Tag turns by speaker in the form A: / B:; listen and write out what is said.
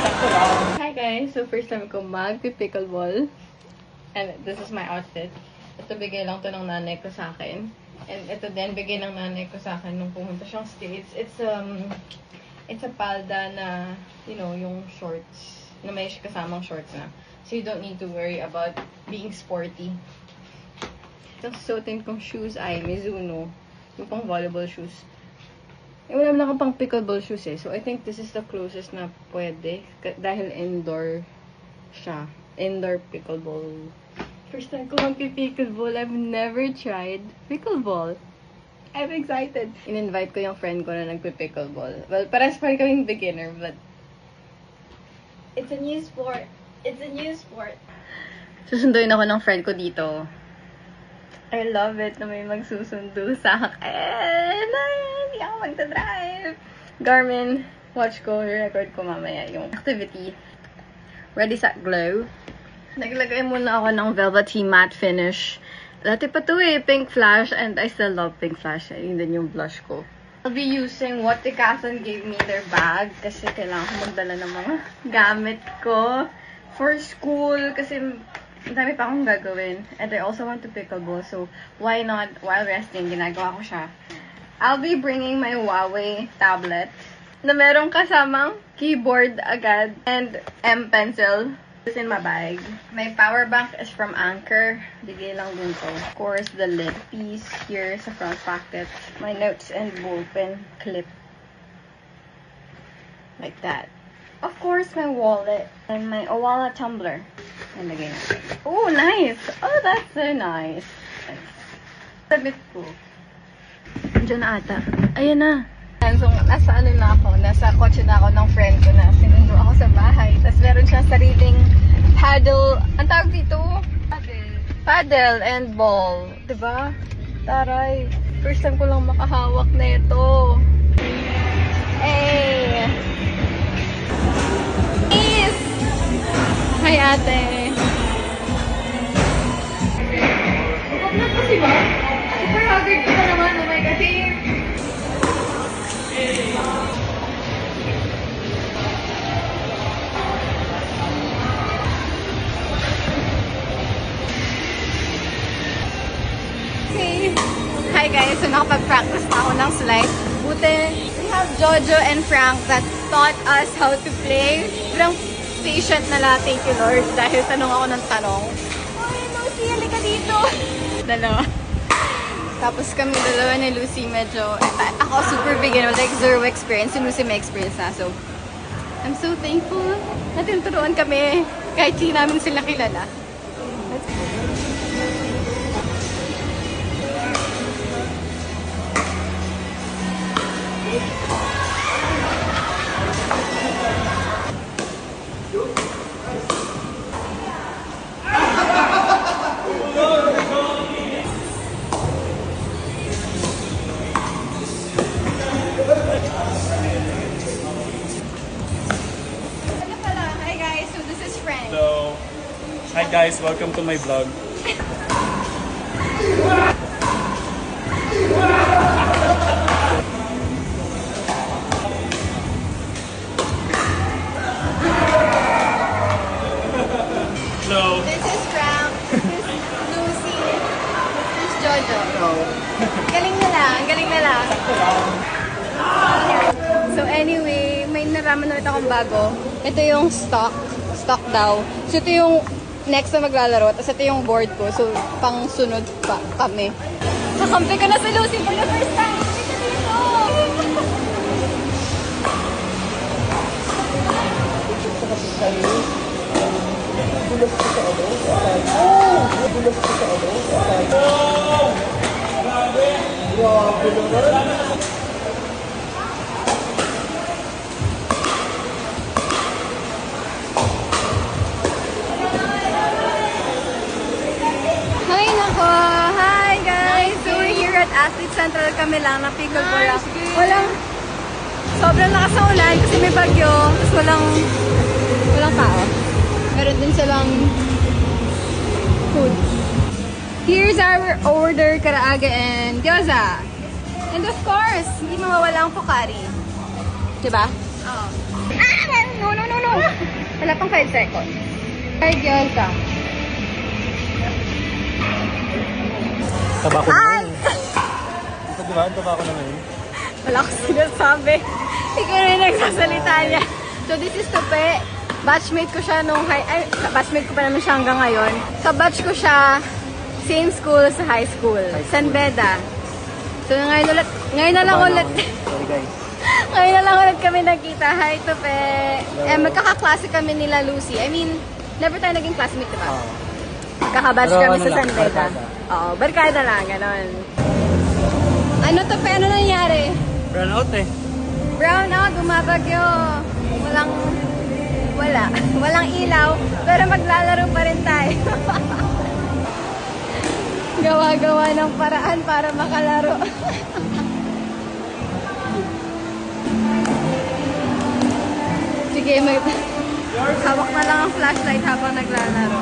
A: Hi guys! So first time ko mag-pickleball. And this is my outfit. Ito bigay lang to ng nanay ko sa akin. And ito din bigay ng nanay ko sa akin nung pumunta siyang States. It's a palda na, you know, yung shorts. Na may kasamang shorts na. So you don't need to worry about being sporty. Itong suotin kong shoes ay Mizuno. Yung pang volleyball shoes. Wala naman ako pang pickleball shoes eh. So, I think this is the closest na pwede. Dahil indoor siya. Indoor pickleball. First time ko mag-pickleball. I've never tried pickleball. I'm excited. In-invite ko yung friend ko na nagpi-pickleball. Well, parang pa rin kaming beginner, but it's a new sport. It's a new sport. Susunduin ako ng friend ko dito. I love it na may magsusundo sa akin. Hindi ako magta-drive. Garmin, watch ko, record ko mamaya yung activity. Ready, set, glow. Naglagay muna ako ng Velvety Matte Finish. Dati pa to eh, Pink Flash, and I still love Pink Flash. Yun din yung blush ko. I'll be using what Decathlon gave me their bag kasi kailangan ko magdala ng mga gamit ko for school kasi ang dami pa akong gagawin. And I also want to pickleball, so why not, while resting, ginagawa ko siya. I'll be bringing my Huawei tablet na merong kasamang keyboard agad and M-pencil. It's in my bag. My power bank is from Anchor. Bigay lang din to. Of course, the lid piece here sa front pocket. My notes and ballpen clip. Like that. Of course, my wallet and my Owala tumbler. And again. Oh, nice! Oh, that's so nice. A bit cool. Diyan na ata. Ayan na. So, nasa ano na ako, nasa kotse na ako ng friend ko na sinundo ako sa bahay. Tapos meron siya sariling paddle. Ang tawag dito? Paddle and ball. Diba? Taray. First time ko lang makahawak na ito. Hey! Peace! Hi, ate. Huwag na kasi ba? Super haggard ka na naman. Oh my God. Okay. Hi guys, so nakapag-practice na ako ng slide. Buti, we have Jojo and Frank that taught us how to play. Sobrang patient nila, thank you Lord, dahil tanong ako ng tanong. Ay, Lucy, halika dito. Dalawa. Tapos kami dalawa ni Lucy medyo, ako super beginner, like zero experience. Si Lucy may experience na. So, I'm so thankful na tinuturuan kami kahit hindi namin sila kilala. Let's go.
B: Hi guys, welcome to my vlog. Hello.
A: This is Frank, this is Lucy, this is Jojo. Galing nila, ang galing nila. So anyway, may naraman ulit akong bago. Ito yung stock daw. So ito yung next na maglalaro. Tapos ito yung board ko. So pang sunod pa kami. Kakampi ko na si Lucy for the first time. Hi guys! So we're here at Athlete Central kami lang na pickleball lang. Walang sobrang lakas ng ulan kasi may bagyo. Tapos walang tao. Meron din silang food. Here's our order, karaage and gyoza. And of course, hindi mawawala ang pokari. Diba? Oh. Ah! No! Wala pang 5 seconds. Cardio ka.
B: Taba ko
A: Ay!
B: Ito diba? Taba ko naman yun.
A: Wala akong sinasabi. Ikaw na yung nagsasalita niya. So, this is Tupe. Batchmate ko siya nung batchmate ko pa naman siya hanggang ngayon. Ka-batch ko siya, same school sa high school. San Beda. So, ngayon na lang ulit.
B: Sorry guys.
A: Ngayon na lang ulit kami nagkita. Hi, Tupe. Magkakaklase kami nila Lucy. I mean, never tayo naging classmate, diba? Kakabatch
B: Pero
A: kami
B: ano
A: sa
B: lang,
A: San Beda.
B: barkada.
A: Oo, barkada lang, ganon. Ano, Tupe? Ano nangyari?
B: Run out eh.
A: Brown out, bumabagyo. Walang ilaw, pero maglalaro pa rin tayo. Gawa-gawa ng paraan para makalaro. Sige, hawak na lang ang flashlight habang naglalaro.